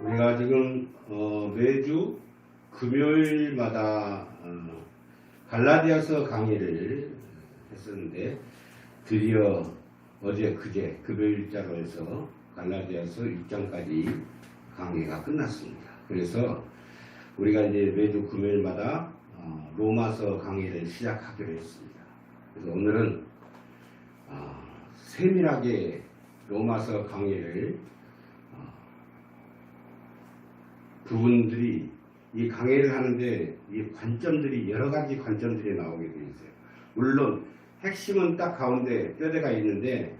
우리가 지금 매주 금요일마다 갈라디아서 강의를 했었는데 드디어 어제 그제 금요일자로 해서 갈라디아서 6장까지 강의가 끝났습니다. 그래서 우리가 이제 매주 금요일마다 로마서 강의를 시작하기로 했습니다. 그래서 오늘은 세밀하게 로마서 강의를 부분들이 이 강의를 하는데 이 관점들이 여러 가지 관점들이 나오게 되어 있어요. 물론 핵심은 딱 가운데 뼈대가 있는데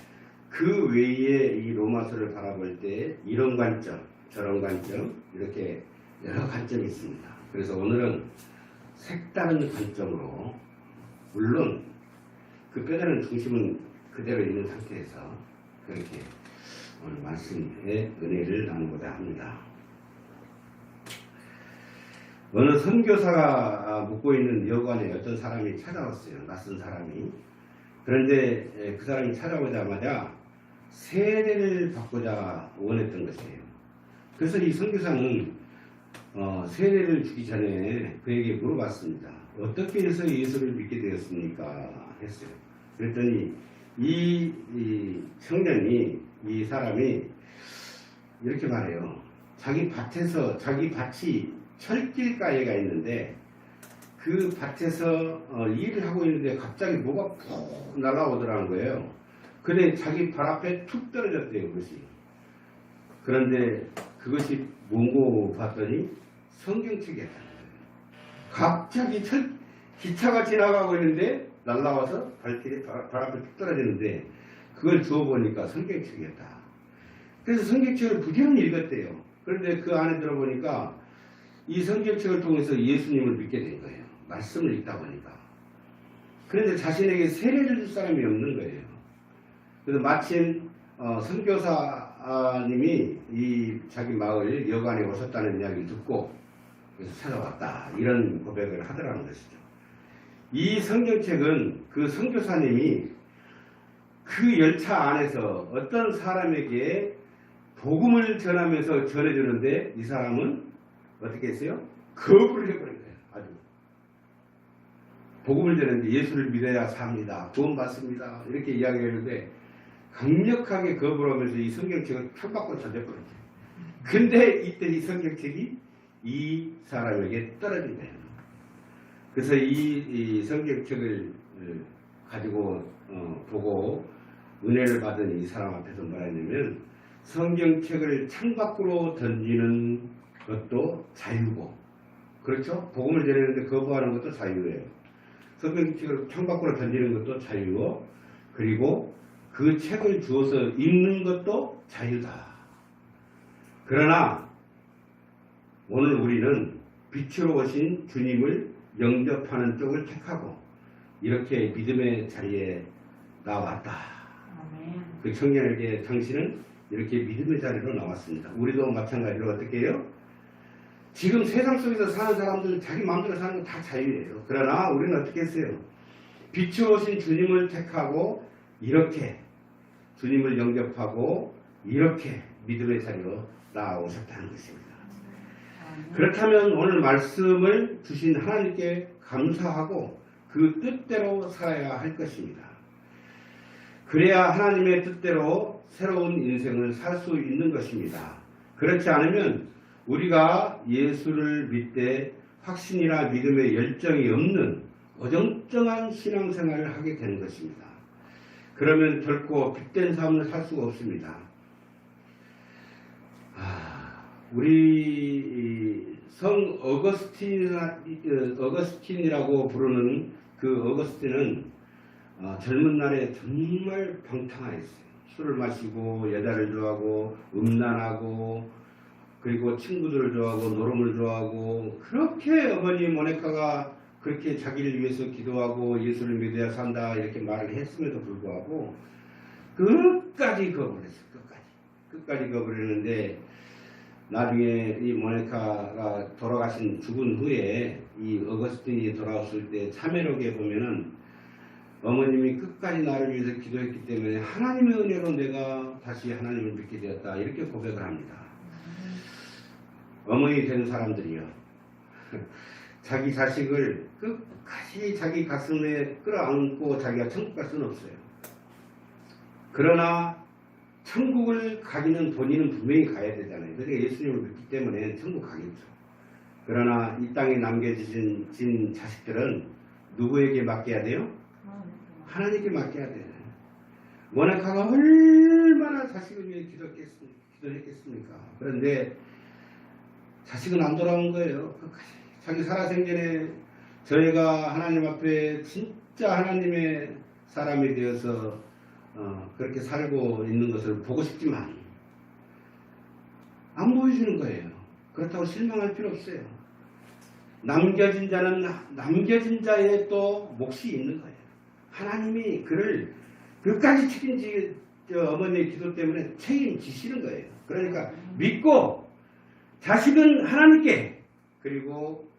그 외에 이 로마서를 바라볼 때 이런 관점, 저런 관점 이렇게 여러 관점이 있습니다. 그래서 오늘은 색다른 관점으로 물론 그 뼈대는 중심은 그대로 있는 상태에서 그렇게 오늘 말씀의 은혜를 나누고자 합니다. 어느 선교사가 묵고 있는 여관에 어떤 사람이 찾아왔어요. 낯선 사람이. 그런데 그 사람이 찾아오자마자 세례를 받고자 원했던 것이에요. 그래서 이 선교사는 세례를 주기 전에 그에게 물어봤습니다. 어떻게 해서 예수를 믿게 되었습니까? 했어요. 그랬더니 이 청년이, 이 사람이 이렇게 말해요. 자기 밭이 철길가에가 있는데 그 밭에서 일을 하고 있는데 갑자기 뭐가 푹 날아오더라는 거예요. 근데 자기 발 앞에 툭 떨어졌대요, 그것이. 그런데 그것이 뭔고 봤더니 성경책이었다는 거예요. 갑자기 기차가 지나가고 있는데 날아와서 발 앞에 툭 떨어지는데 그걸 주워보니까 성경책이었다. 그래서 성경책을 부지런히 읽었대요. 그런데 그 안에 들어보니까 이 성경책을 통해서 예수님을 믿게 된 거예요. 말씀을 읽다 보니까. 그런데 자신에게 세례를 줄 사람이 없는 거예요. 그래서 마침 선교사님이 이 자기 마을 여관에 오셨다는 이야기를 듣고 그래서 찾아왔다. 이런 고백을 하더라는 것이죠. 이 성경책은 그 선교사님이 그 열차 안에서 어떤 사람에게 복음을 전하면서 전해주는데 이 사람은 어떻게 했어요? 거부를 해버린 거예요. 아주. 복음을 전했는데 예수를 믿어야 삽니다. 구원 받습니다. 이렇게 이야기했는데 강력하게 거부를 하면서 이 성경책을 펴받고 던져버렸어요. 근데 이때 이 성경책이 이 사람에게 떨어진 거예요. 그래서 이 성경책을 가지고 보고 은혜를 받은 이 사람 앞에서 뭐라 했냐면 성경책을 창밖으로 던지는 것도 자유고, 그렇죠? 복음을 전하는데 거부하는 것도 자유예요. 성경책을 창밖으로 던지는 것도 자유고, 그리고 그 책을 주어서 읽는 것도 자유다. 그러나 오늘 우리는 빛으로 오신 주님을 영접하는 쪽을 택하고 이렇게 믿음의 자리에 나왔다. 그 청년에게 당신은 이렇게 믿음의 자리로 나왔습니다. 우리도 마찬가지로 어떻게 해요? 지금 세상 속에서 사는 사람들은 자기 마음대로 사는 건 다 자유예요. 그러나 우리는 어떻게 했어요? 빛으로 오신 주님을 택하고 이렇게 주님을 영접하고 이렇게 믿음의 자리로 나오셨다는 것입니다. 그렇다면 오늘 말씀을 주신 하나님께 감사하고 그 뜻대로 살아야 할 것입니다. 그래야 하나님의 뜻대로 새로운 인생을 살 수 있는 것입니다. 그렇지 않으면 우리가 예수를 믿되 확신이나 믿음의 열정이 없는 어정쩡한 신앙생활을 하게 되는 것입니다. 그러면 결코 빛된 삶을 살 수가 없습니다. 우리 성 어거스틴이라고 부르는 그 어거스틴은 젊은 날에 정말 방탕하였어요. 술을 마시고 여자를 좋아하고 음란하고 그리고 친구들을 좋아하고 노름을 좋아하고 그렇게 어머니 모네카가 그렇게 자기를 위해서 기도하고 예수를 믿어야 산다 이렇게 말을 했음에도 불구하고 끝까지 거부했어요. 끝까지 거부했는데 나중에 이 모네카가 죽은 후에 이 어거스틴이 돌아왔을 때 참회록에 보면은 어머님이 끝까지 나를 위해서 기도했기 때문에 하나님의 은혜로 내가 다시 하나님을 믿게 되었다 이렇게 고백을 합니다. 어머니 된 사람들이요. 자기 자식을 끝까지 자기 가슴에 끌어안고 자기가 천국 갈 수는 없어요. 그러나 천국을 가기는 본인은 분명히 가야 되잖아요. 그러니까 예수님을 믿기 때문에 천국 가겠죠. 그러나 이 땅에 남겨진 자식들은 누구에게 맡겨야 돼요? 하나님께 맡겨야 돼요. 모니카가 얼마나 자식을 위해 기도했겠습니까? 그런데 자식은 안 돌아온 거예요. 자기 살아생전에 저희가 하나님 앞에 진짜 하나님의 사람이 되어서 그렇게 살고 있는 것을 보고 싶지만 안 보여주는 거예요. 그렇다고 실망할 필요 없어요. 남겨진 자는 남겨진 자의 또 몫이 있는 거예요. 하나님이 그를 끝까지 책임지 어머니의 기도 때문에 책임지시는 거예요. 그러니까 믿고 자식은 하나님께, 그리고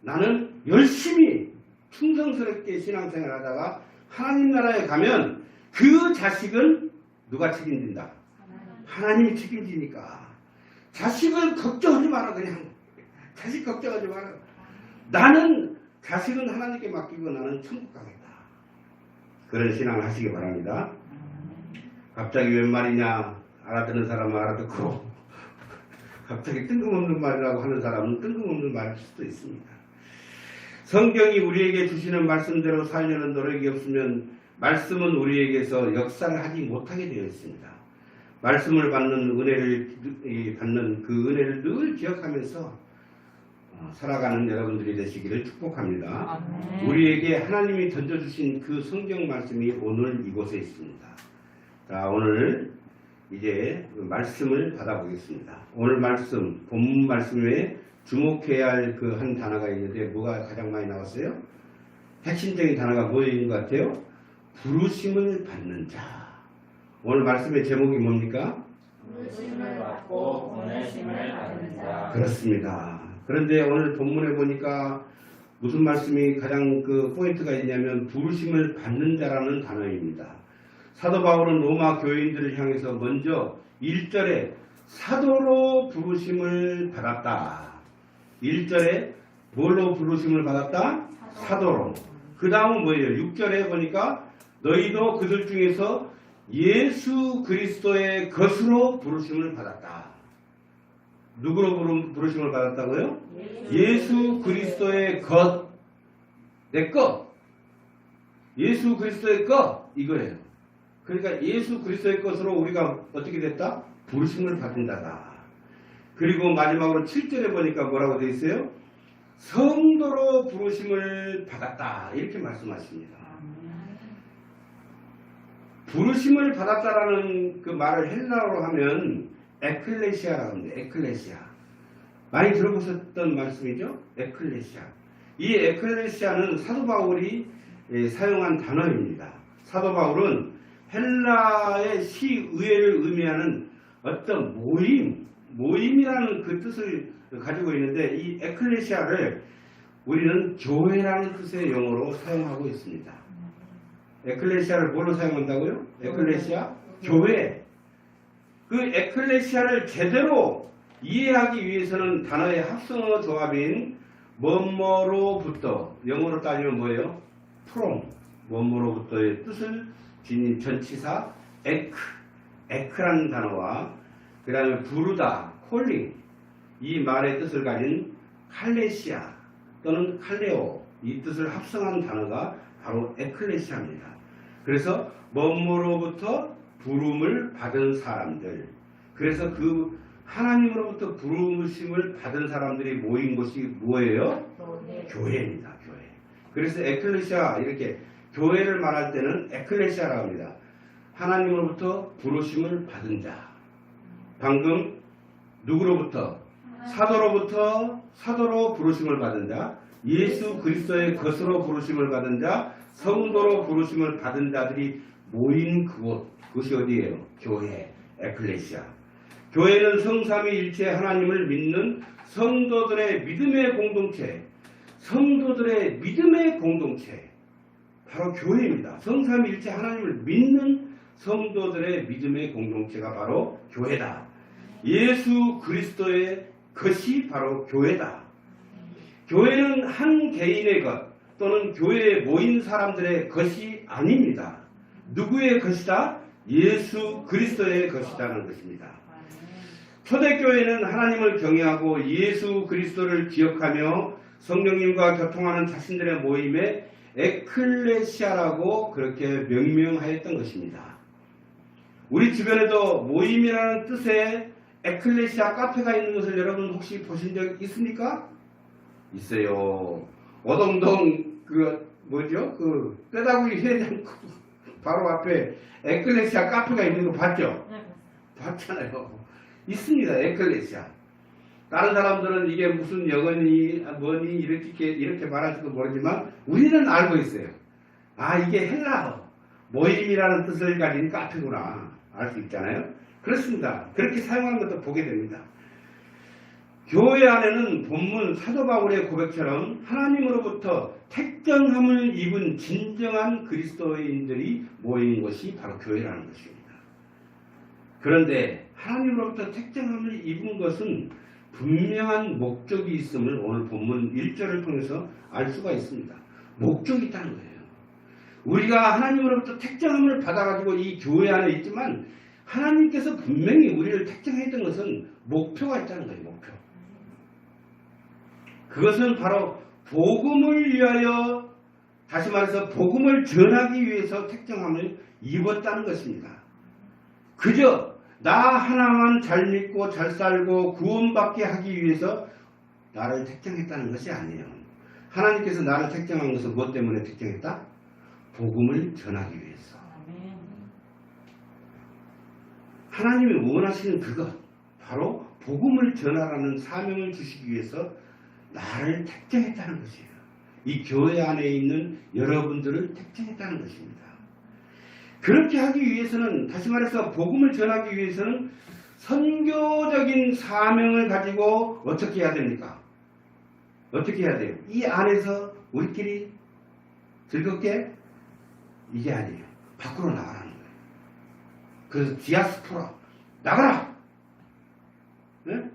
나는 열심히 충성스럽게 신앙생활 하다가 하나님 나라에 가면 그 자식은 누가 책임진다? 하나님이 책임지니까 자식을 걱정하지 마라. 그냥 자식 걱정하지 마라. 나는 자식은 하나님께 맡기고 나는 천국 가겠다. 그런 신앙을 하시기 바랍니다. 갑자기 웬 말이냐 알아듣는 사람은 알아듣고 갑자기 뜬금없는 말이라고 하는 사람은 뜬금없는 말일 수도 있습니다. 성경이 우리에게 주시는 말씀대로 살려는 노력이 없으면 말씀은 우리에게서 역사를 하지 못하게 되어 있습니다. 말씀을 받는 그 은혜를 늘 기억하면서 살아가는 여러분들이 되시기를 축복합니다. 우리에게 하나님이 던져주신 그 성경 말씀이 오늘 이곳에 있습니다. 자, 오늘 이제 말씀을 받아보겠습니다. 오늘 말씀, 본문 말씀에 주목해야 할 그 한 단어가 있는데 뭐가 가장 많이 나왔어요? 핵심적인 단어가 뭐인 것 같아요? 부르심을 받는 자. 오늘 말씀의 제목이 뭡니까? 부르심을 받고 보내심을 받는 자. 그렇습니다. 그런데 오늘 본문에 보니까 무슨 말씀이 가장 그 포인트가 있냐면 부르심을 받는 자라는 단어입니다. 사도 바울은 로마 교인들을 향해서 먼저 1절에 사도로 부르심을 받았다. 1절에 뭘로 부르심을 받았다? 사도로. 그 다음은 뭐예요? 6절에 보니까 너희도 그들 중에서 예수 그리스도의 것으로 부르심을 받았다. 누구로 부르심을 받았다고요? 예수 그리스도의 것. 내 것. 예수 그리스도의 것. 이거예요. 그러니까 예수 그리스도의 것으로 우리가 어떻게 됐다? 부르심을 받는다다. 그리고 마지막으로 7절에 보니까 뭐라고 되어 있어요? 성도로 부르심을 받았다. 이렇게 말씀하십니다. 부르심을 받았다라는 그 말을 헬라어로 하면 에클레시아라고 합니다. 에클레시아. 많이 들어보셨던 말씀이죠? 에클레시아. 이 에클레시아는 사도 바울이 사용한 단어입니다. 사도 바울은 헬라의 시의회를 의미하는 어떤 모임이라는 그 뜻을 가지고 있는데 이 에클레시아를 우리는 교회라는 뜻의 용어로 사용하고 있습니다. 에클레시아를 뭘로 사용한다고요? 에클레시아? 교회. 그 에클레시아를 제대로 이해하기 위해서는 단어의 합성어 조합인 뭐뭐로부터, 영어로 따지면 뭐예요? from, 뭐뭐로부터의 뜻을 지닌 전치사 에크라는 단어와 그 다음에 부르다, calling, 이 말의 뜻을 가진 칼레시아 또는 칼레오, 이 뜻을 합성한 단어가 바로 에클레시아입니다. 그래서 뭐뭐로부터 부름을 받은 사람들, 그래서 그 하나님으로부터 부르심을 받은 사람들이 모인 곳이 뭐예요? 교회입니다. 교회. 그래서 에클레시아, 이렇게 교회를 말할 때는 에클레시아라고 합니다. 하나님으로부터 부르심을 받은 자. 방금 누구로부터? 사도로부터 사도로 부르심을 받은 자, 예수 그리스도의 것으로 부르심을 받은 자, 성도로 부르심을 받은 자들이 모인 그곳이 어디예요? 교회, 에클레시아. 교회는 성삼위일체 하나님을 믿는 성도들의 믿음의 공동체, 성도들의 믿음의 공동체, 바로 교회입니다. 성삼위일체 하나님을 믿는 성도들의 믿음의 공동체가 바로 교회다. 예수 그리스도의 것이 바로 교회다. 교회는 한 개인의 것 또는 교회에 모인 사람들의 것이 아닙니다. 누구의 것이다? 예수 그리스도의 것이라는 것입니다. 초대교회는 하나님을 경외하고 예수 그리스도를 기억하며 성령님과 교통하는 자신들의 모임에 에클레시아라고 그렇게 명명하였던 것입니다. 우리 주변에도 모임이라는 뜻의 에클레시아 카페가 있는 것을 여러분 혹시 보신 적 있습니까? 있어요. 오동동 뼈다구이 회장 바로 앞에 에클레시아 카페가 있는 거 봤죠? 봤잖아요. 있습니다. 에클레시아. 다른 사람들은 이게 무슨 영어니 뭐니 이렇게 말할지도 모르지만 우리는 알고 있어요. 아, 이게 헬라어 모임이라는 뜻을 가진 카페구나 알 수 있잖아요. 그렇습니다. 그렇게 사용하는 것도 보게 됩니다. 교회 안에는 본문 사도 바울의 고백처럼 하나님으로부터 택정함을 입은 진정한 그리스도인들이 모이는 것이 바로 교회라는 것입니다. 그런데 하나님으로부터 택정함을 입은 것은 분명한 목적이 있음을 오늘 본문 1절을 통해서 알 수가 있습니다. 목적이 있다는 거예요. 우리가 하나님으로부터 택정함을 받아가지고 이 교회 안에 있지만 하나님께서 분명히 우리를 택정했던 것은 목표가 있다는 거예요. 목표. 그것은 바로 복음을 위하여, 다시 말해서 복음을 전하기 위해서 택정함을 입었다는 것입니다. 그저 나 하나만 잘 믿고 잘 살고 구원받게 하기 위해서 나를 택정했다는 것이 아니에요. 하나님께서 나를 택정한 것은 무엇 때문에 택정했다? 복음을 전하기 위해서. 하나님이 원하시는 그것, 바로 복음을 전하라는 사명을 주시기 위해서 나를 택정했다는 것이에요. 이 교회 안에 있는 여러분들을 택정했다는 것입니다. 그렇게 하기 위해서는, 다시 말해서 복음을 전하기 위해서는 선교적인 사명을 가지고 어떻게 해야 됩니까? 어떻게 해야 돼요? 이 안에서 우리끼리 즐겁게? 이게 아니에요. 밖으로 나가라는 거예요. 그래서 디아스포라, 나가라! 네?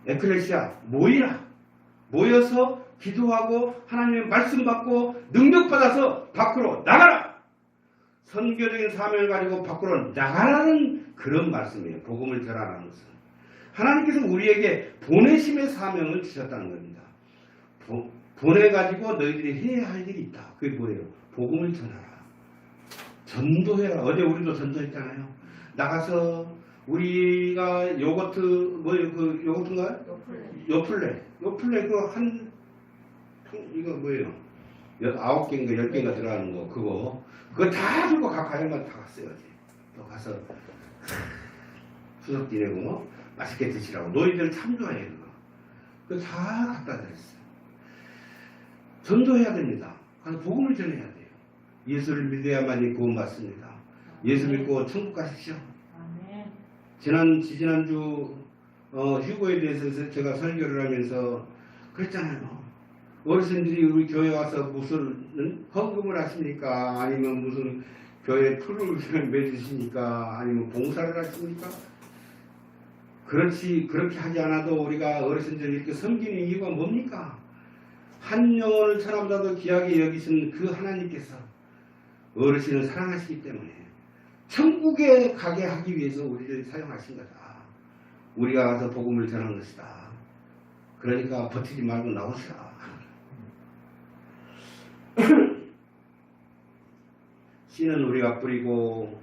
에클레시아, 모이라! 모여서 기도하고 하나님의 말씀 받고 능력 받아서 밖으로 나가라! 선교적인 사명을 가지고 밖으로 나가라는 그런 말씀이에요. 복음을 전하라는 것은. 하나님께서 우리에게 보내심의 사명을 주셨다는 겁니다. 보내가지고 너희들이 해야 할 일이 있다. 그게 뭐예요? 복음을 전하라. 전도해라. 어제 우리도 전도했잖아요. 나가서 우리가 요거트, 뭐예요? 그 요거트인가요? 요플레 이거 뭐예요? 9개인가 10개인가 들어가는 거, 그거 다 들고 각 가정마다 다 갔어요. 어제. 또 가서 추석 지내고 맛있게 드시라고. 너희들 참 좋아해 그거 다 갖다 드렸어요. 전도해야 됩니다. 가서 복음을 전해야 돼요. 예수를 믿어야만이 구원받습니다. 예수 믿고 천국 가십시오. 지난주 휴거에 대해서 제가 설교를 하면서 그랬잖아요. 어르신들이 우리 교회 와서 무슨 헌금을 하십니까? 아니면 무슨 교회 프로그램을 맺으십니까? 아니면 봉사를 하십니까? 그렇게 하지 않아도 우리가 어르신들을 이렇게 섬기는 이유가 뭡니까? 한 영혼을 천하보다도 귀하게 여기신 그 하나님께서 어르신을 사랑하시기 때문에 천국에 가게 하기 위해서 우리를 사용하신 거다. 우리가 가서 복음을 전하는 것이다. 그러니까 버티지 말고 나오시라. 씨는 우리가 뿌리고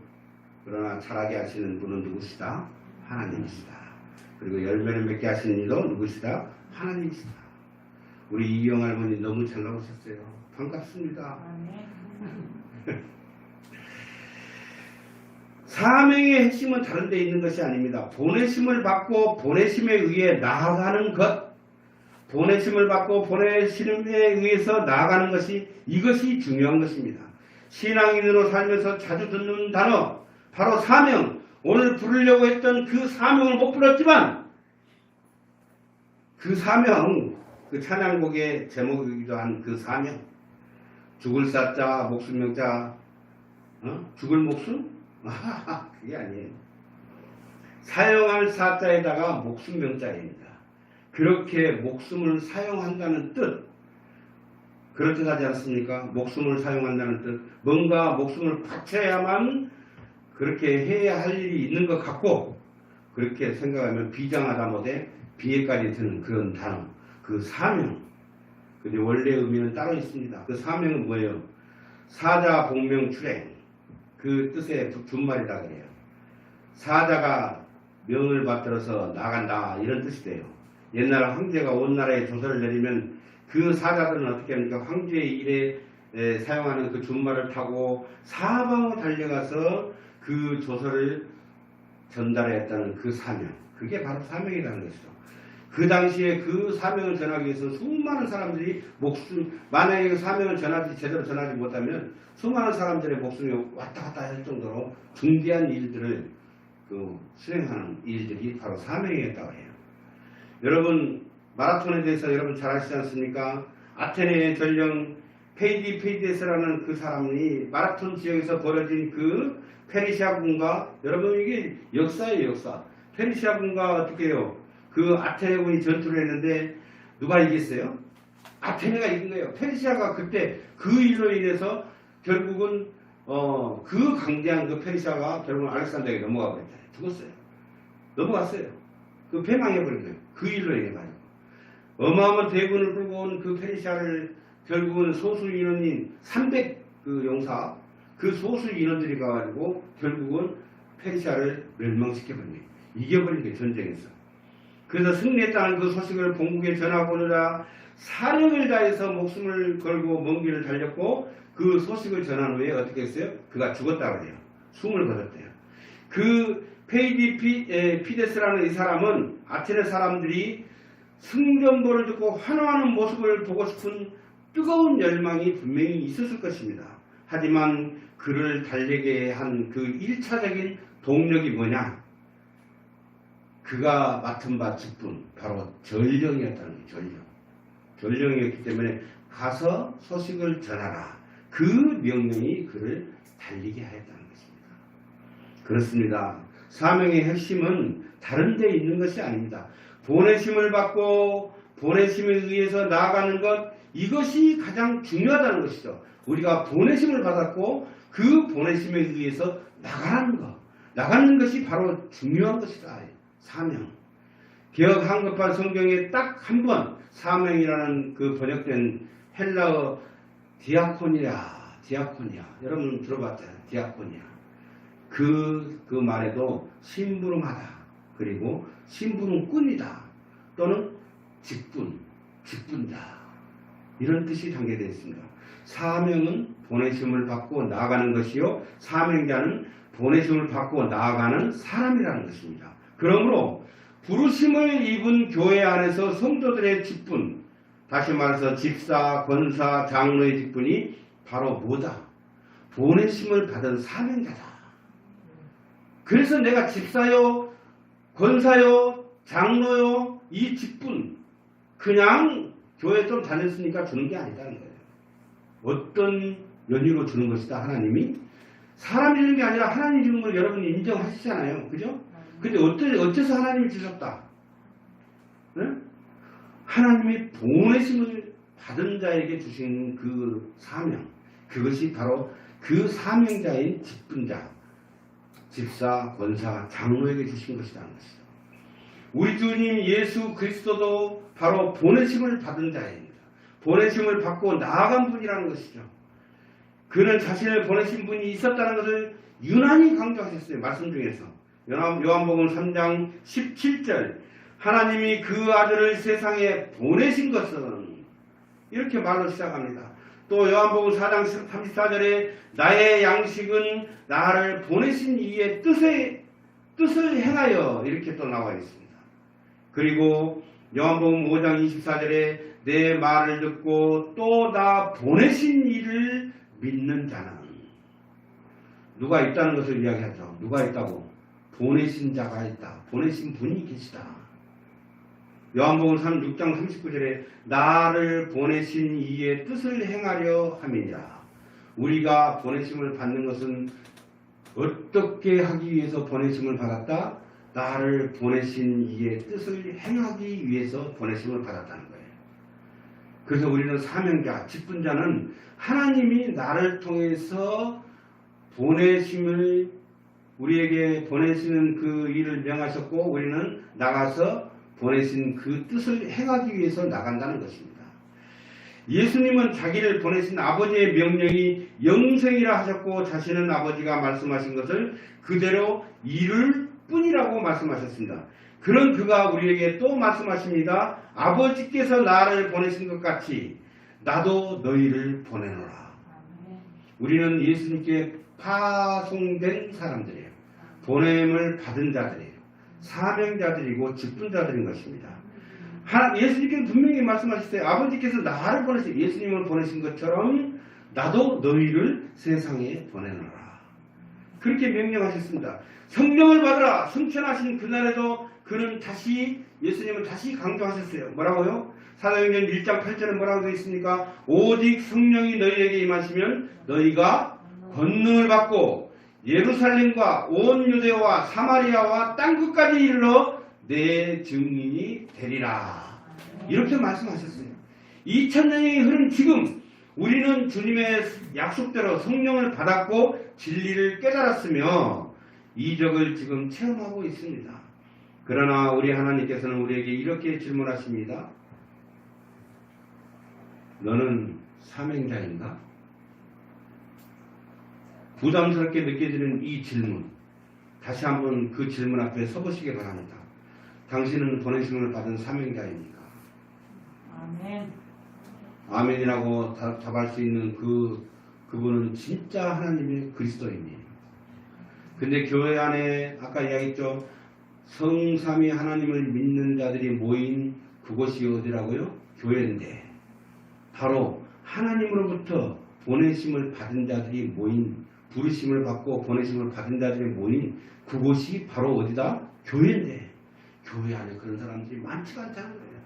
그러나 자라게 하시는 분은 누구시다? 하나님이시다. 그리고 열매를 맺게 하시는 이도 누구시다? 하나님이시다. 우리 이영 할머니 너무 잘 나오셨어요. 반갑습니다. 사명의 핵심은 다른 데 있는 것이 아닙니다. 보내심을 받고 보내심에 의해 나아가는 것, 보내심을 받고 보내심에 의해서 나아가는 것이, 이것이 중요한 것입니다. 신앙인으로 살면서 자주 듣는 단어, 바로 사명. 오늘 부르려고 했던 그 사명을 못 불렀지만 그 사명, 그 찬양곡의 제목이기도 한 그 사명, 죽을 사자 목숨 명자, 죽을 목숨? 그게 아니에요. 사용할 사자에다가 목숨 명자입니다. 그렇게 목숨을 사용한다는 뜻, 그런 뜻 하지 않습니까? 목숨을 사용한다는 뜻, 뭔가 목숨을 바쳐야만 그렇게 해야 할 일이 있는 것 같고, 그렇게 생각하면 비장하다 못해 비애까지 드는 그런 단어, 그 사명. 근데 원래 의미는 따로 있습니다. 그 사명은 뭐예요? 사자 복명 출행, 그 뜻의 준말이라 그래요. 사자가 명을 받들어서 나간다, 이런 뜻이 돼요. 옛날 황제가 온 나라에 조서를 내리면 그 사자들은 어떻게 합니까? 황제의 일에 사용하는 그 준말을 타고 사방으로 달려가서 그 조서를 전달했다는 그 사명, 그게 바로 사명이라는 것이죠. 그 당시에 그 사명을 전하기 위해서 수많은 사람들이 만약에 그 사명을 제대로 전하지 못하면 수많은 사람들의 목숨이 왔다 갔다 할 정도로 중대한 일들을 수행하는 일들이 바로 사명이었다고 해요. 여러분, 마라톤에 대해서 여러분 잘 아시지 않습니까? 아테네의 전령 페이디에스라는 그 사람이 마라톤 지역에서 벌어진 그 페르시아군과, 여러분 이게 역사예요, 역사. 페르시아군과 어떻게 해요? 그 아테네군이 전투를 했는데 누가 이겼어요? 아테네가 이긴 거예요. 페르시아가 그때 그 일로 인해서 결국은 그 강대한 그 페르시아가 결국은 알렉산더에게 넘어가 버렸잖아요. 죽었어요. 넘어갔어요. 그 패망해버린 거예요. 그 일로 인해 가지고. 어마어마한 대군을 끌고 온 그 페르시아를 결국은 소수 인원인 300 그 용사, 그 소수 인원들이 가가지고 결국은 페르시아를 멸망시켜버린 거예요. 이겨버린 거예요, 전쟁에서. 그래서 승리했다는 그 소식을 본국에 전하고자 사력을 다해서 목숨을 걸고 먼 길을 달렸고, 그 소식을 전한 후에 어떻게 했어요? 그가 죽었다고 해요. 숨을 거뒀대요. 그 페이디피데스라는 이 사람은 아테네 사람들이 승전보를 듣고 환호하는 모습을 보고 싶은 뜨거운 열망이 분명히 있었을 것입니다. 하지만 그를 달리게 한 그 1차적인 동력이 뭐냐? 그가 맡은 바 직분, 바로 전령이었다는 거예요. 전령이었기 때문에 가서 소식을 전하라. 그 명령이 그를 달리게 하였다는 것입니다. 그렇습니다. 사명의 핵심은 다른 데 있는 것이 아닙니다. 보내심을 받고 보내심에 의해서 나아가는 것, 이것이 가장 중요하다는 것이죠. 우리가 보내심을 받았고 그 보내심에 의해서 나가는 것이 바로 중요한 것이다. 사명. 개역 한글판 성경에 딱 한 번 사명이라는 그 번역된 헬라어 디아코니아. 여러분 들어봤잖아요. 디아코니아. 그 말에도 심부름하다. 그리고 심부름꾼이다. 또는 직분자. 이런 뜻이 담겨되어 있습니다. 사명은 보내심을 받고 나아가는 것이요. 사명자는 보내심을 받고 나아가는 사람이라는 것입니다. 그러므로 부르심을 입은 교회 안에서 성도들의 직분, 다시 말해서 집사, 권사, 장로의 직분이 바로 뭐다? 보내심을 받은 사명자다. 그래서 내가 집사요, 권사요, 장로요, 이 직분 그냥 교회 좀 다녔으니까 주는 게 아니다는 거예요. 어떤 연유로 주는 것이다. 하나님이 사람이 주는 게 아니라 하나님이 주는 걸 여러분이 인정하시잖아요. 그죠? 근데 어째서 하나님이 주셨다? 네? 하나님이 보내심을 받은 자에게 주신 그 사명, 그것이 바로 그 사명자인 직분자, 집사, 권사, 장로에게 주신 것이라는 것이죠. 우리 주님 예수 그리스도도 바로 보내심을 받은 자입니다. 보내심을 받고 나아간 분이라는 것이죠. 그는 자신을 보내신 분이 있었다는 것을 유난히 강조하셨어요. 말씀 중에서. 요한복음 3장 17절 하나님이 그 아들을 세상에 보내신 것은, 이렇게 말로 시작합니다. 또 요한복음 4장 34절에 나의 양식은 나를 보내신 이의 뜻을 행하여, 이렇게 또 나와 있습니다. 그리고 요한복음 5장 24절에 내 말을 듣고 또 나 보내신 이를 믿는 자는, 누가 있다는 것을 이야기하죠. 누가 있다고? 보내신 자가 있다. 보내신 분이 계시다. 요한복음 6장 39절에 나를 보내신 이의 뜻을 행하려 함이니라. 우리가 보내심을 받는 것은 어떻게 하기 위해서 보내심을 받았다? 나를 보내신 이의 뜻을 행하기 위해서 보내심을 받았다는 거예요. 그래서 우리는 사명자, 직분자는 하나님이 나를 통해서 보내심을 우리에게 보내시는 그 일을 명하셨고 우리는 나가서 보내신 그 뜻을 행하기 위해서 나간다는 것입니다. 예수님은 자기를 보내신 아버지의 명령이 영생이라 하셨고 자신은 아버지가 말씀하신 것을 그대로 이룰 뿐이라고 말씀하셨습니다. 그런 그가 우리에게 또 말씀하십니다. 아버지께서 나를 보내신 것 같이 나도 너희를 보내노라. 우리는 예수님께 파송된 사람들이에요. 보냄을 받은 자들이에요. 사명자들이고 직분자들인 것입니다. 예수님께서 분명히 말씀하셨어요. 아버지께서 나를 보내신 예수님을 보내신 것처럼 나도 너희를 세상에 보내노라. 그렇게 명령하셨습니다. 성령을 받으라. 승천하신 그날에도 그는 예수님은 다시 강조하셨어요. 뭐라고요? 사도행전 1장 8절에 뭐라고 되어 있습니까? 오직 성령이 너희에게 임하시면 너희가 권능을 받고 예루살렘과 온 유대와 사마리아와 땅끝까지 이르러 내 증인이 되리라. 이렇게 말씀하셨어요. 2000년이 흐른 지금 우리는 주님의 약속대로 성령을 받았고 진리를 깨달았으며 이적을 지금 체험하고 있습니다. 그러나 우리 하나님께서는 우리에게 이렇게 질문하십니다. 너는 사명자인가? 부담스럽게 느껴지는 이 질문, 다시 한번 그 질문 앞에 서보시기 바랍니다. 당신은 보내심을 받은 사명자입니까? 아멘. 아멘이라고 답할 수 있는 그분은 진짜 하나님의 그리스도인이에요. 근데 교회 안에 아까 이야기했죠. 성삼위 하나님을 믿는 자들이 모인 그곳이 어디라고요? 교회인데 바로 하나님으로부터 보내심을 받은 자들이 모인 부르심을 받고 보내심을 받은 자들이 모인 그곳이 바로 어디다? 교회인데 교회 안에 그런 사람들이 많지가 않다는 거예요.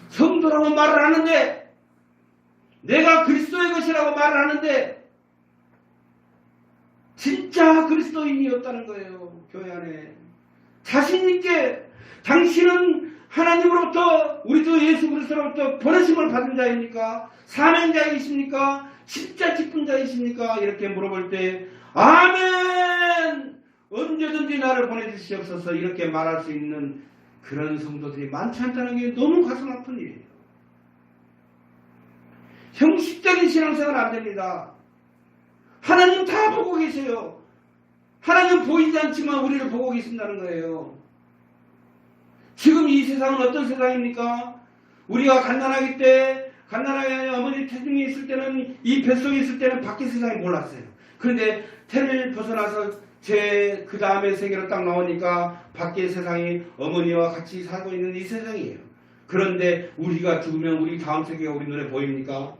성도라고 말을 하는데 내가 그리스도의 것이라고 말을 하는데 진짜 그리스도인이었다는 거예요. 교회 안에 자신있게 당신은 하나님으로부터 우리도 예수 그리스도로부터 보내심을 받은 자입니까? 사명자이십니까? 진짜 직분자이십니까? 이렇게 물어볼 때 아멘! 언제든지 나를 보내주시옵소서 이렇게 말할 수 있는 그런 성도들이 많지 않다는 게 너무 가슴 아픈 일이에요. 형식적인 신앙생활은 안 됩니다. 하나님 다 보고 계세요. 하나님 보이지 않지만 우리를 보고 계신다는 거예요. 지금 이 세상은 어떤 세상입니까? 우리가 가난하게 어머니 태중에 있을 때는 이 뱃속에 있을 때는 밖의 세상이 몰랐어요. 그런데 태를 벗어나서 그 다음에 세계로 딱 나오니까 밖의 세상이 어머니와 같이 살고 있는 이 세상이에요. 그런데 우리가 죽으면 우리 다음 세계가 우리 눈에 보입니까?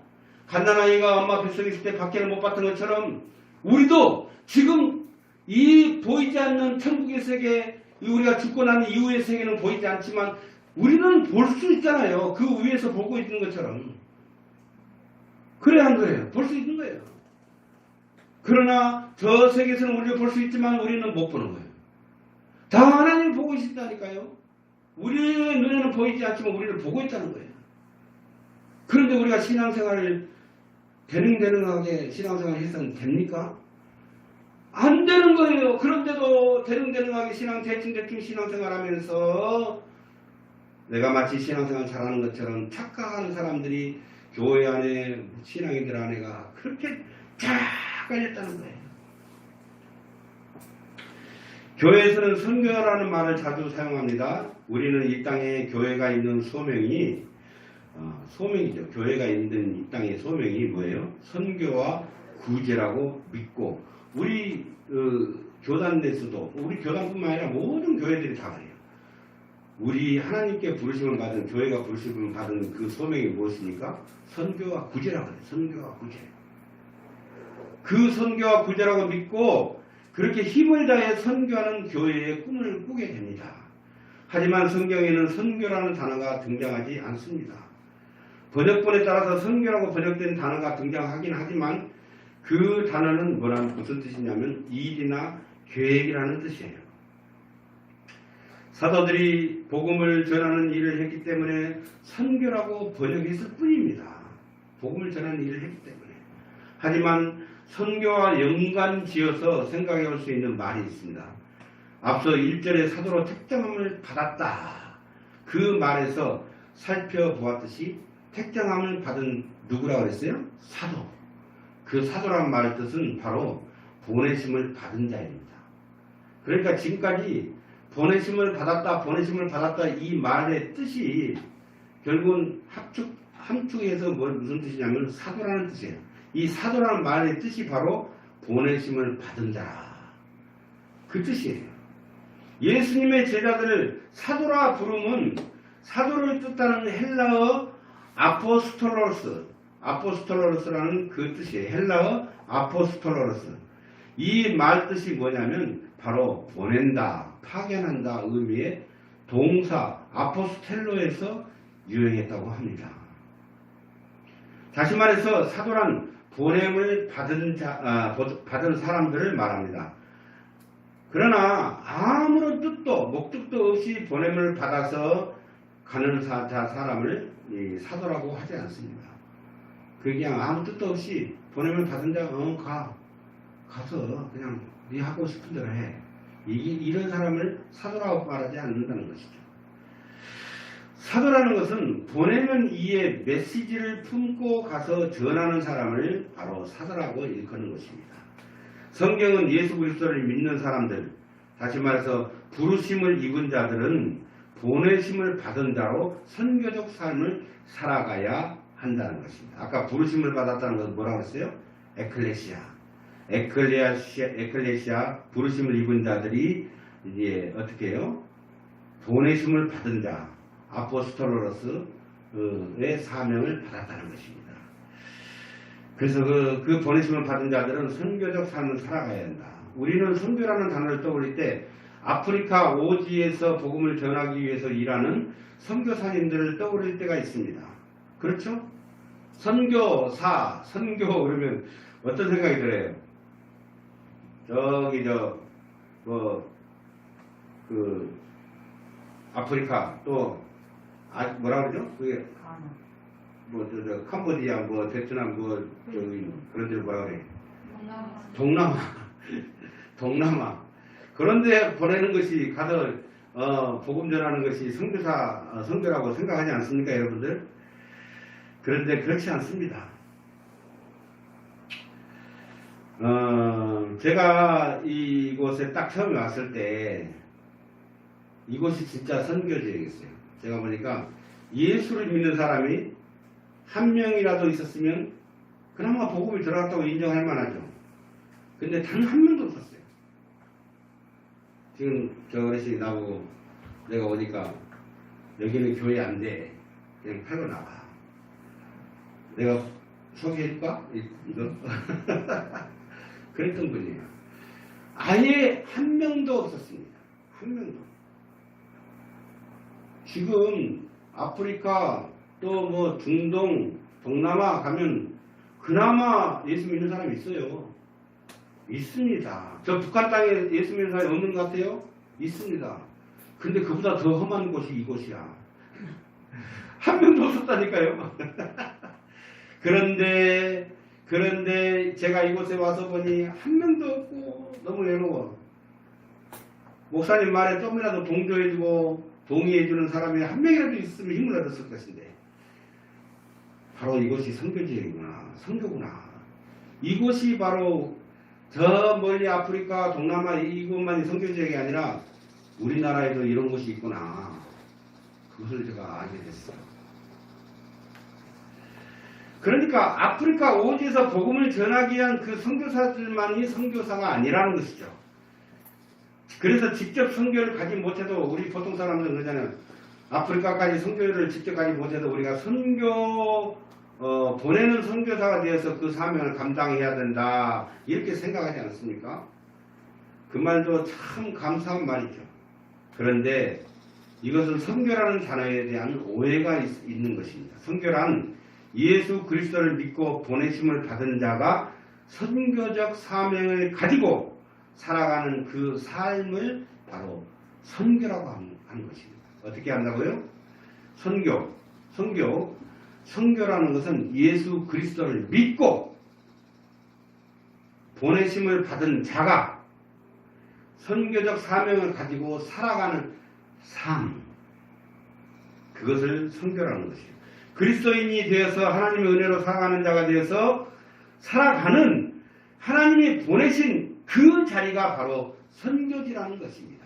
갓난아이가 엄마 뱃속에 있을 때 밖에는 못 봤던 것처럼 우리도 지금 이 보이지 않는 천국의 세계, 우리가 죽고 난 이후의 세계는 보이지 않지만 우리는 볼 수 있잖아요. 그 위에서 보고 있는 것처럼. 그래야 한 거예요. 볼 수 있는 거예요. 그러나 저 세계에서는 우리가 볼 수 있지만 우리는 못 보는 거예요. 다 하나님을 보고 있다니까요. 우리의 눈에는 보이지 않지만 우리를 보고 있다는 거예요. 그런데 우리가 신앙생활을 대능대능하게 신앙생활을 해서는 됩니까? 안 되는 거예요. 그런데도 대능대능하게 대충 신앙생활하면서 내가 마치 신앙생활 잘하는 것처럼 착각하는 사람들이 교회 안에 신앙인들 안에가 그렇게 쫙 깔렸다는 거예요. 교회에서는 선교라는 말을 자주 사용합니다. 우리는 이 땅에 교회가 있는 소명이죠. 교회가 있는 이 땅의 소명이 뭐예요? 선교와 구제라고 믿고 우리 교단 내에서도 우리 교단뿐만 아니라 모든 교회들이 다 그래요. 우리 하나님께 부르심을 받은 교회가 부르심을 받은 그 소명이 무엇입니까? 선교와 구제라고 해요. 선교와 구제. 그 선교와 구제라고 믿고 그렇게 힘을 다해 선교하는 교회의 꿈을 꾸게 됩니다. 하지만 성경에는 선교라는 단어가 등장하지 않습니다. 번역본에 따라서 선교라고 번역된 단어가 등장하긴 하지만 그 단어는 무슨 뜻이냐면 일이나 계획이라는 뜻이에요. 사도들이 복음을 전하는 일을 했기 때문에 선교라고 번역했을 뿐입니다. 복음을 전하는 일을 했기 때문에. 하지만 선교와 연관지어서 생각해 볼 수 있는 말이 있습니다. 앞서 1절에 사도로 택정함을 받았다. 그 말에서 살펴보았듯이 택정함을 받은 누구라고 했어요? 사도. 그 사도란 말의 뜻은 바로 보내심을 받은 자입니다. 그러니까 지금까지 보내심을 받았다 이 말의 뜻이 결국은 함축해서 무슨 뜻이냐면 사도라는 뜻이에요. 이 사도라는 말의 뜻이 바로 보내심을 받은 자. 그 뜻이에요. 예수님의 제자들을 사도라 부르면 사도를 뜻하는 헬라어 아포스톨로스라는 그 뜻이에요. 헬라어 아포스톨로스. 이 말 뜻이 뭐냐면 바로 보낸다, 파견한다 의미의 동사 아포스텔로에서 유행했다고 합니다. 다시 말해서 사도란 보냄을 받은 사람들을 말합니다. 그러나 아무런 뜻도 목적도 없이 보냄을 받아서 가는 사람을 사도라고 하지 않습니다. 그냥 아무 뜻도 없이 보냄을 받은 자가 가서 그냥 네 하고 싶은 대로 해. 이런 사람을 사도라고 말하지 않는다는 것이죠. 사도라는 것은 보내는 이의 메시지를 품고 가서 전하는 사람을 바로 사도라고 일컫는 것입니다. 성경은 예수 그리스도를 믿는 사람들, 다시 말해서 부르심을 입은 자들은 보내심을 받은 자로 선교적 삶을 살아가야 한다는 것입니다. 아까 부르심을 받았다는 것은 뭐라고 했어요? 에클레시아 부르심을 입은 자들이 이제 어떻게 해요? 보내심을 받은 자 아포스톨로스의 사명을 받았다는 것입니다. 그래서 그 보내심을 받은 자들은 선교적 삶을 살아가야 한다. 우리는 선교라는 단어를 떠올릴 때 아프리카 오지에서 복음을 전하기 위해서 일하는 선교사님들을 떠올릴 때가 있습니다. 그렇죠? 선교 그러면 어떤 생각이 들어요? 아프리카 또 뭐라 그러죠? 그게 캄보디아 베트남 그런 데를 뭐라 그래? 동남아 그런데 보내는 것이 가서 복음 전하는 것이 선교라고 생각하지 않습니까, 여러분들? 그런데 그렇지 않습니다. 제가 이곳에 딱 처음에 왔을 때 이곳이 진짜 선교지였어요. 제가 보니까 예수를 믿는 사람이 한 명이라도 있었으면 그나마 복음을 들어갔다고 인정할 만하죠. 근데 단 한 명도 없었어요. 지금 저 어르신이 나보고 내가 오니까 여기는 교회 안 돼. 그냥 팔고 나가. 내가 소개해줄까? 이거? 그랬던 분이에요. 아예 한 명도 없었습니다. 한 명도. 지금 아프리카 또 중동, 동남아 가면 그나마 예수 믿는 사람이 있어요. 있습니다. 저 북한 땅에 예수 믿는 사람이 없는 것 같아요? 있습니다. 근데 그보다 더 험한 곳이 이곳이야. 한 명도 없었다니까요. 그런데 제가 이곳에 와서 보니 한 명도 없고 너무 외로워. 목사님 말에 조금이라도 동조해주고 동의해주는 사람이 한 명이라도 있으면 힘을 얻었을 것인데 바로 이곳이 선교지구나, 선교구나. 이곳이 바로 저 멀리 아프리카, 동남아 이곳만이 선교지역이 아니라 우리나라에도 이런 곳이 있구나. 그것을 제가 알게 됐어요. 그러니까 아프리카 오지에서 복음을 전하기 위한 그 선교사들만이 선교사가 아니라는 것이죠. 그래서 직접 선교를 가지 못해도 우리 보통 사람들은 그러잖아요. 아프리카까지 선교를 직접 가지 못해도 우리가 보내는 선교사가 되어서 그 사명을 감당해야 된다. 이렇게 생각하지 않습니까? 그 말도 참 감사한 말이죠. 그런데 이것은 선교라는 단어에 대한 오해가 있는 것입니다. 선교란 예수 그리스도를 믿고 보내심을 받은 자가 선교적 사명을 가지고 살아가는 그 삶을 바로 선교라고 하는 하는 것입니다. 어떻게 한다고요? 선교라는 것은 예수 그리스도를 믿고 보내심을 받은 자가 선교적 사명을 가지고 살아가는 삶, 그것을 선교라는 것이에요. 그리스도인이 되어서 하나님의 은혜로 살아가는 자가 되어서 살아가는 하나님이 보내신 그 자리가 바로 선교지라는 것입니다.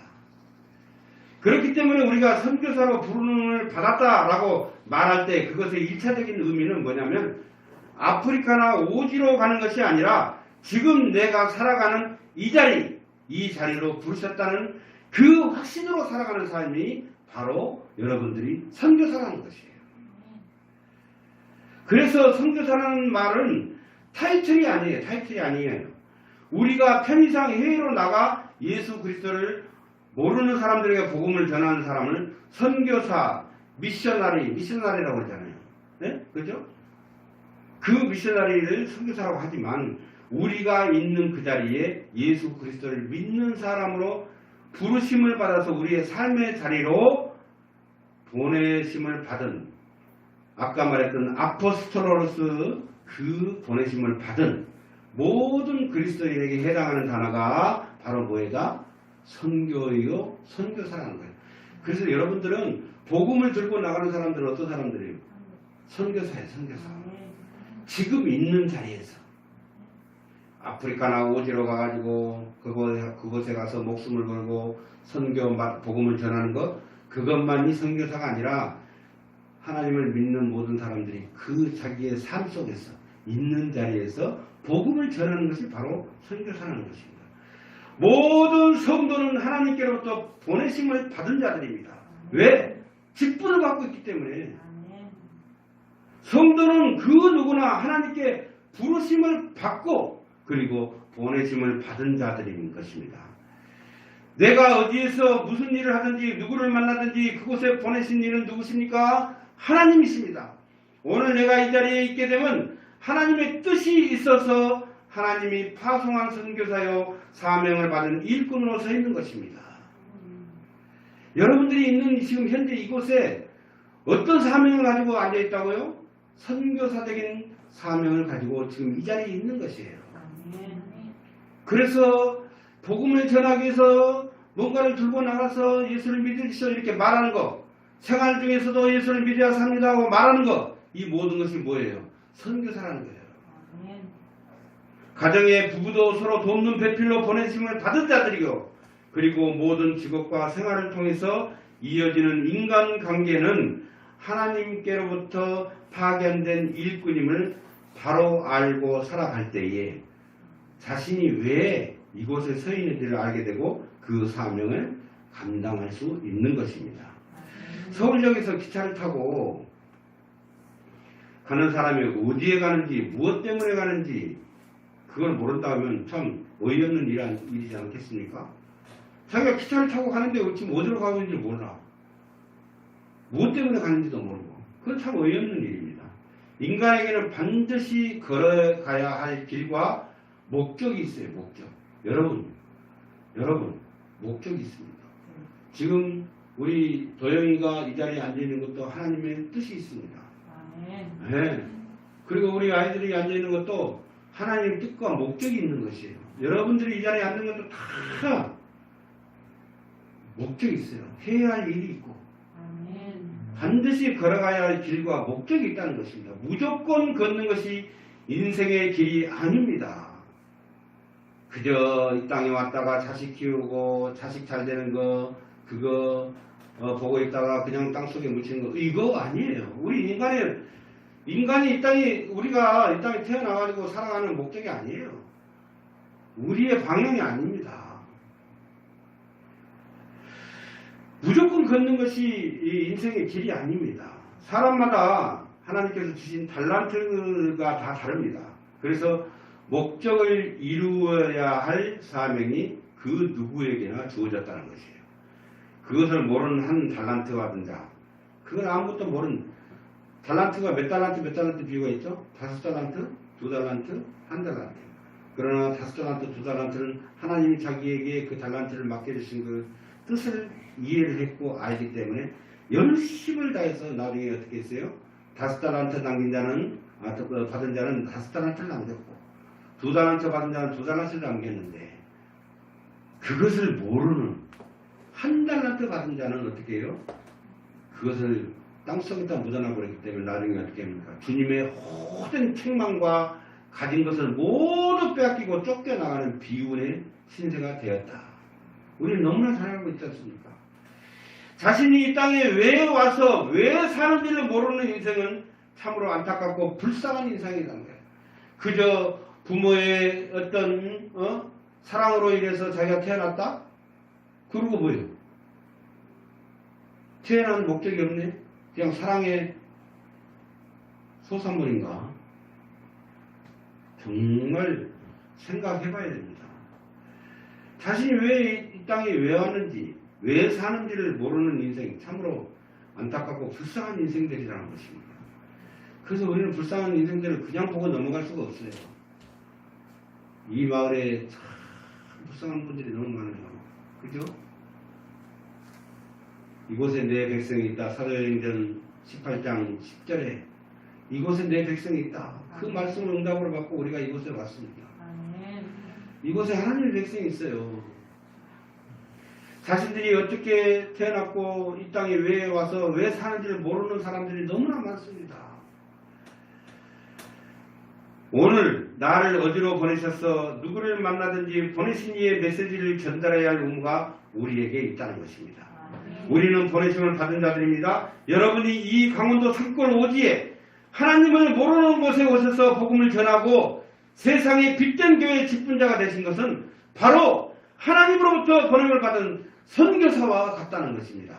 그렇기 때문에 우리가 선교사로 부름을 받았다라고 말할 때 그것의 1차적인 의미는 뭐냐면 아프리카나 오지로 가는 것이 아니라 지금 내가 살아가는 이 자리로 부르셨다는 그 확신으로 살아가는 삶이 바로 여러분들이 선교사라는 것이에요. 그래서 선교사라는 말은 타이틀이 아니에요. 우리가 편의상 해외로 나가 예수 그리스도를 모르는 사람들에게 복음을 전하는 사람을 선교사, 미셔나리라고 하잖아요. 네? 그죠? 그 미셔나리를 선교사라고 하지만 우리가 있는 그 자리에 예수 그리스도를 믿는 사람으로 부르심을 받아서 우리의 삶의 자리로 보내심을 받은, 아까 말했던 아포스톨로스, 그 보내심을 받은 모든 그리스도인에게 해당하는 단어가 바로 뭐예요? 선교요, 선교사라는 거예요. 그래서 여러분들은 복음을 들고 나가는 사람들은 어떤 사람들이에요? 선교사예요, 선교사. 지금 있는 자리에서 아프리카나 오지로 가가지고 그곳에 가서 목숨을 걸고 선교 복음을 전하는 것, 그것만이 선교사가 아니라 하나님을 믿는 모든 사람들이 그 자기의 삶 속에서 있는 자리에서 복음을 전하는 것이 바로 선교사라는 것입니다. 모든 성도는 하나님께로부터 보내심을 받은 자들입니다. 왜? 직분을 갖고 있기 때문에. 성도는 그 누구나 하나님께 부르심을 받고 그리고 보내심을 받은 자들인 것입니다. 내가 어디에서 무슨 일을 하든지 누구를 만나든지 그곳에 보내신 이는 누구십니까? 하나님이십니다. 오늘 내가 이 자리에 있게 되면 하나님의 뜻이 있어서 하나님이 파송한 선교사요 사명을 받은 일꾼으로 서 있는 것입니다. 여러분들이 있는 지금 현재 이곳에 어떤 사명을 가지고 앉아 있다고요? 선교사적인 사명을 가지고 지금 이 자리에 있는 것이에요. 그래서 복음을 전하기 위해서 뭔가를 들고 나가서 예수를 믿으시오 이렇게 말하는 것, 생활 중에서도 예수를 믿어야 삽니다 하고 말하는 것, 이 모든 것이 뭐예요? 선교사라는 거예요. 가정의 부부도 서로 돕는 배필로 보내심을 받은 자들이고, 그리고 모든 직업과 생활을 통해서 이어지는 인간관계는 하나님께로부터 파견된 일꾼임을 바로 알고 살아갈 때에 자신이 왜 이곳에 서 있는지를 알게 되고 그 사명을 감당할 수 있는 것입니다. 서울역에서 기차를 타고 가는 사람이 어디에 가는지 무엇 때문에 가는지 그걸 모른다 하면 참 어이없는 일이지 않겠습니까? 자기가 기차를 타고 가는데 지금 어디로 가고 있는지 몰라. 무엇 때문에 가는지도 모르고. 그건 참 어이없는 일입니다. 인간에게는 반드시 걸어가야 할 길과 목적이 있어요. 목적. 여러분 목적이 있습니다. 지금 우리 도영이가 이 자리에 앉아있는 것도 하나님의 뜻이 있습니다. 네. 그리고 우리 아이들이 앉아있는 것도 하나님의 뜻과 목적이 있는 것이에요. 여러분들이 이 자리에 앉는 것도 다 목적이 있어요. 해야 할 일이 있고 반드시 걸어가야 할 길과 목적이 있다는 것입니다. 무조건 걷는 것이 인생의 길이 아닙니다. 그저 이 땅에 왔다가 자식 키우고 자식 잘 되는 거 그거 보고 있다가 그냥 땅속에 묻히는 거 이거 아니에요. 우리 인간이 우리가 이 땅에 태어나가지고 살아가는 목적이 아니에요. 우리의 방향이 아닙니다. 무조건 걷는 것이 이 인생의 길이 아닙니다. 사람마다 하나님께서 주신 달란트가 다 다릅니다. 그래서 목적을 이루어야 할 사명이 그 누구에게나 주어졌다는 것이에요. 그것을 모르는 한 달란트가 든 자, 그건 아무것도 모르는 달란트가 몇 달란트 비유가 있죠? 5달란트, 2달란트, 1달란트. 그러나 5달란트, 2달란트는 하나님이 자기에게 그 달란트를 맡겨주신 그 뜻을 이해를 했고 알기 때문에 열심을 다해서 나중에 어떻게 했어요? 5달란트 남긴 자는 받은 자는 5달란트를 남겼고 2달란트 받은 자는 2달란트를 남겼는데 그것을 모르는 1달란트 받은 자는 어떻게 해요? 그것을 땅속에다 묻어놔 버렸기 때문에 나중에 어떻게 합니까? 주님의 모든 책망과 가진 것을 모두 빼앗기고 쫓겨나가는 비운의 신세가 되었다. 우리는 너무나 잘 알고 있지 않습니까? 자신이 이 땅에 왜 와서 왜 사는지를 모르는 인생은 참으로 안타깝고 불쌍한 인생이라는 거예요. 그저 부모의 어떤 사랑으로 인해서 자기가 태어났다? 그러고 뭐예요? 태어난 목적이 없네? 그냥 사랑의 소산물인가? 정말 생각해봐야 됩니다. 자신이 왜 이 땅에 왜 왔는지 왜 사는지를 모르는 인생 참으로 안타깝고 불쌍한 인생들이라는 것입니다. 그래서 우리는 불쌍한 인생들을 그냥 보고 넘어갈 수가 없어요. 이 마을에 참 불쌍한 분들이 너무 많아요. 그죠? 이곳에 내 백성이 있다. 사도행전 18장 10절에 이곳에 내 백성이 있다. 그 말씀을 응답으로 받고 우리가 이곳에 왔습니다. 이곳에 하나님의 백성이 있어요. 자신들이 어떻게 태어났고 이 땅에 왜 와서 왜 사는지를 모르는 사람들이 너무나 많습니다. 오늘 나를 어디로 보내셔서 누구를 만나든지 보내신 이의 메시지를 전달해야 할 의무가 우리에게 있다는 것입니다. 우리는 보내심을 받은 자들입니다. 여러분이 이 강원도 산골 오지에 하나님을 모르는 곳에 오셔서 복음을 전하고 세상의 빛된 교회의 직분자가 되신 것은 바로 하나님으로부터 보냄을 받은 선교사와 같다는 것입니다.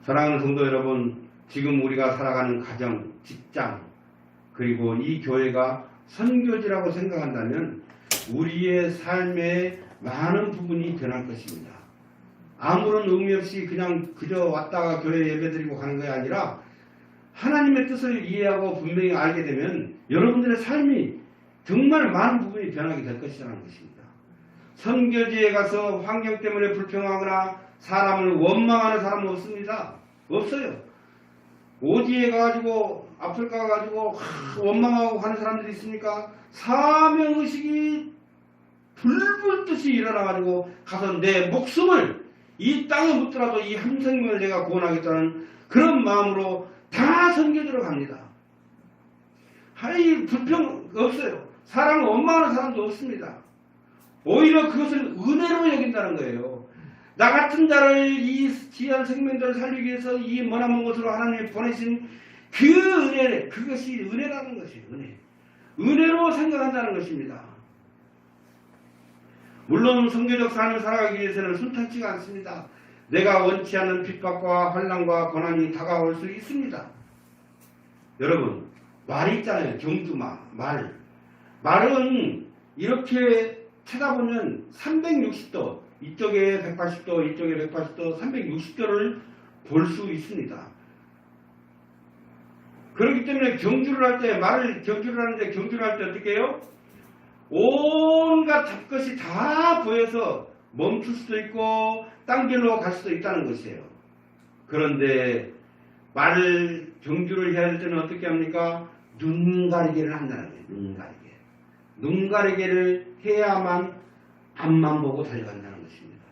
사랑하는 성도 여러분, 지금 우리가 살아가는 가정, 직장, 그리고 이 교회가 선교지라고 생각한다면 우리의 삶의 많은 부분이 변할 것입니다. 아무런 의미 없이 그저 왔다가 교회 예배드리고 가는 것이 아니라 하나님의 뜻을 이해하고 분명히 알게 되면 여러분들의 삶이 정말 많은 부분이 변하게 될 것이라는 것입니다. 선교지에 가서 환경 때문에 불평하거나 사람을 원망하는 사람은 없습니다. 없어요. 오지에 가가지고 아프리카 가가지고 원망하고 가는 사람들이 있으니까 사명의식이 불불듯이 일어나가지고 가서 내 목숨을 이 땅에 묻더라도 이 한 생명을 내가 구원하겠다는 그런 마음으로 다 선교지로 갑니다. 하이 불평 없어요. 사람을 원망하는 사람도 없습니다. 오히려 그것을 은혜로 여긴다는 거예요. 나 같은 자를 이 귀한 생명들을 살리기 위해서 이 머나먼 곳으로 하나님이 보내신 그 은혜, 그것이 은혜라는 것이에요. 은혜로 생각한다는 것입니다. 물론 선교적 삶을 살아가기 위해서는 순탄치가 않습니다. 내가 원치 않는 핍박과 환난과 고난이 다가올 수 있습니다. 여러분, 말이 있잖아요. 경주마, 말. 말은 이렇게 쳐다보면 360도, 이쪽에 180도, 이쪽에 180도, 360도를 볼 수 있습니다. 그렇기 때문에 경주를 할 때, 말을 경주를 하는데 경주를 할 때 어떻게 해요? 온갖 잡것이 다 보여서 멈출 수도 있고 딴 길로 갈 수도 있다는 것이에요. 그런데 말을 경주를 해야 할 때는 어떻게 합니까? 눈 가리개를 한다는 거예요. 눈 가리개. 눈 가리개를 해야만 앞만 보고 달려간다는 것입니다.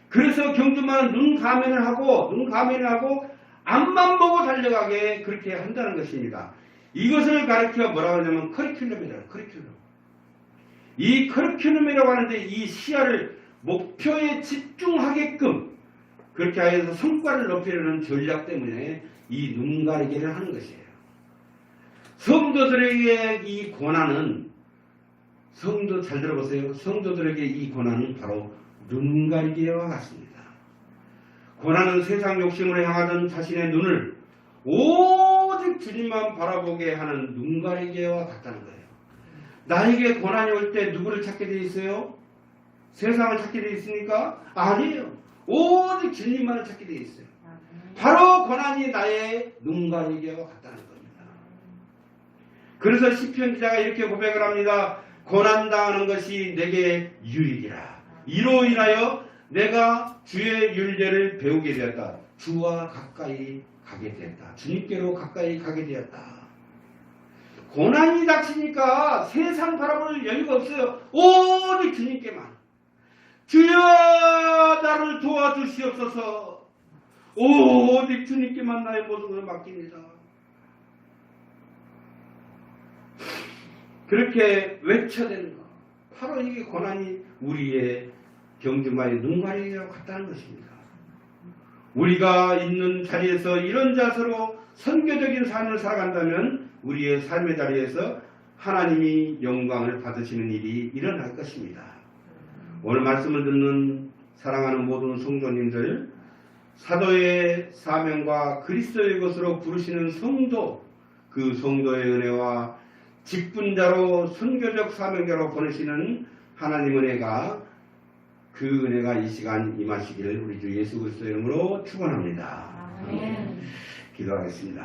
그래서 경주만은 눈 가면을 하고 앞만 보고 달려가게 그렇게 한다는 것입니다. 이것을 가르쳐 뭐라고 하냐면 커리큘럼이라고. 커리큘럼. 이 커리큘럼이라고 하는데 이 시야를 목표에 집중하게끔 그렇게 하여서 성과를 높이려는 전략 때문에 이 눈 가리개를 하는 것이에요. 성도들에게 이 고난은 성도 잘 들어보세요. 성도들에게 이 고난은 바로 눈 가리개와 같습니다. 고난은 세상 욕심으로 향하던 자신의 눈을 오직 주님만 바라보게 하는 눈 가리개와 같다는 거예요. 나에게 고난이 올 때 누구를 찾게 돼 있어요? 세상을 찾게 돼 있습니까? 아니에요. 오직 주님만을 찾게 돼 있어요. 바로 고난이 나의 눈 가리개와 같다는 겁니다. 그래서 시편 기자가 이렇게 고백을 합니다. 고난당하는 것이 내게 유익이라. 이로 인하여 내가 주의 율례를 배우게 되었다. 주와 가까이 가게 되었다. 주님께로 가까이 가게 되었다. 고난이 닥치니까 세상 바라볼 여유가 없어요. 오직 주님께만. 주여 나를 도와주시옵소서. 오직 주님께만 나의 모든 것을 맡깁니다. 그렇게 외쳐야 되는 것. 바로 이게 고난이 우리의 경주마의 눈가리와 같다는 것입니다. 우리가 있는 자리에서 이런 자세로 선교적인 삶을 살아간다면 우리의 삶의 자리에서 하나님이 영광을 받으시는 일이 일어날 것입니다. 오늘 말씀을 듣는 사랑하는 모든 성도님들, 사도의 사명과 그리스도의 것으로 부르시는 성도, 그 성도의 은혜와 직분자로 선교적 사명자로 보내시는 하나님 은혜가, 그 은혜가 이 시간 임하시기를 우리 주 예수 그리스도의 이름으로 축원합니다. 아멘. 기도하겠습니다.